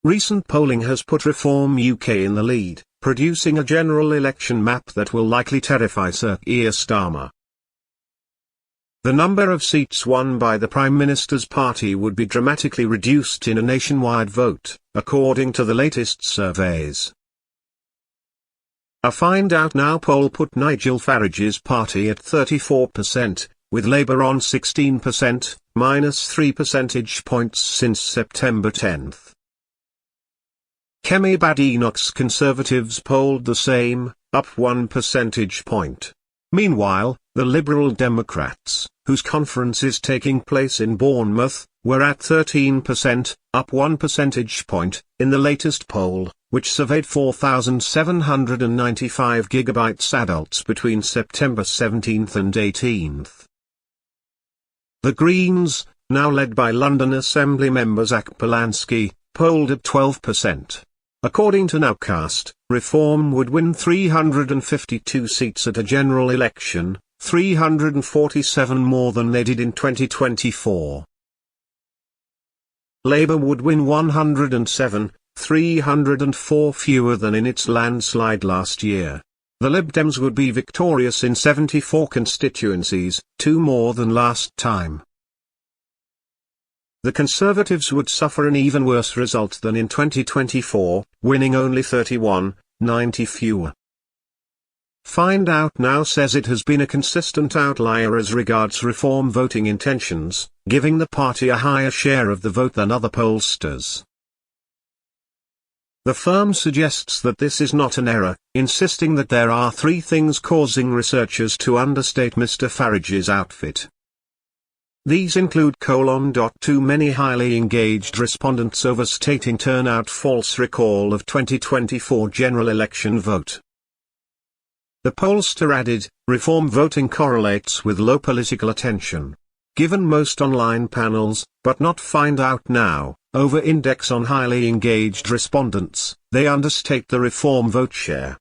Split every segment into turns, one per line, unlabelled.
Recent polling has put Reform UK in the lead, producing a general election map that will likely terrify Sir Keir Starmer. The number of seats won by the Prime Minister's party would be dramatically reduced in a nationwide vote, according to the latest surveys. A Find Out Now poll put Nigel Farage's party at 34%, with Labour on 16%, minus 3 percentage points since September 10. Kemi Badenoch's Conservatives polled the same, up 1 percentage point. Meanwhile, the Liberal Democrats, whose conference is taking place in Bournemouth, were at 13%, up 1 percentage point, in the latest poll, which surveyed 4,795 gigabytes adults between September 17 and 18. The Greens, now led by London Assembly member Zach Polanski, polled at 12%. According to Nowcast, Reform would win 352 seats at a general election, 347 more than they did in 2024. Labour would win 107, 304 fewer than in its landslide last year. The Lib Dems would be victorious in 74 constituencies, 2 more than last time. The Conservatives would suffer an even worse result than in 2024, winning only 31, 90 fewer. Find Out Now says it has been a consistent outlier as regards Reform voting intentions, giving the party a higher share of the vote than other pollsters. The firm suggests that this is not an error, insisting that there are 3 things causing researchers to understate Mr. Farage's outfit. These include: too many highly engaged respondents overstating turnout, false recall of 2024 general election vote. The pollster added, Reform voting correlates with low political attention. Given most online panels, but not Find Out Now, over-index on highly engaged respondents, they understate the Reform vote share.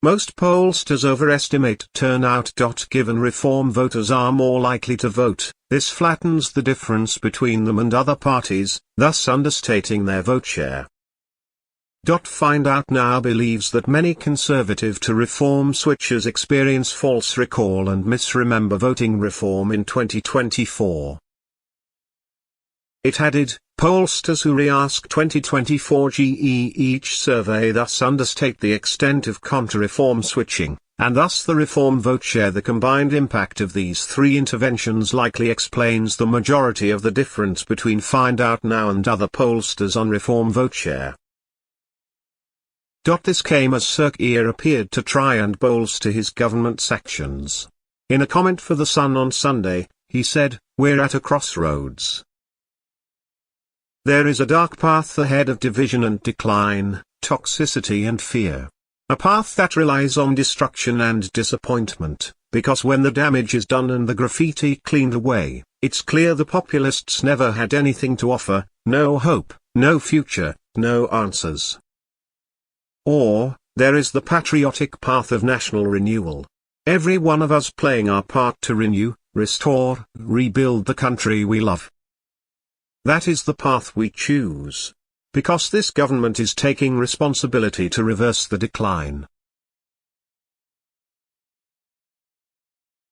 Most pollsters overestimate turnout. Given Reform voters are more likely to vote, this flattens the difference between them and other parties, thus understating their vote share. Find Out Now believes that many Conservative to Reform switchers experience false recall and misremember voting Reform in 2024. It added, pollsters who re-ask 2024 GE each survey thus understate the extent of counter-Reform switching, and thus the Reform vote share. The combined impact of these 3 interventions likely explains the majority of the difference between Find Out Now and other pollsters on Reform vote share. This came as Sir Keir appeared to try and bolster his government's actions. In a comment for The Sun on Sunday, he said, "We're at a crossroads. There is a dark path ahead of division and decline, toxicity and fear. A path that relies on destruction and disappointment, because when the damage is done and the graffiti cleaned away, it's clear the populists never had anything to offer, no hope, no future, no answers. Or, there is the patriotic path of national renewal. Every one of us playing our part to renew, restore, rebuild the country we love. That is the path we choose. Because this government is taking responsibility to reverse the decline.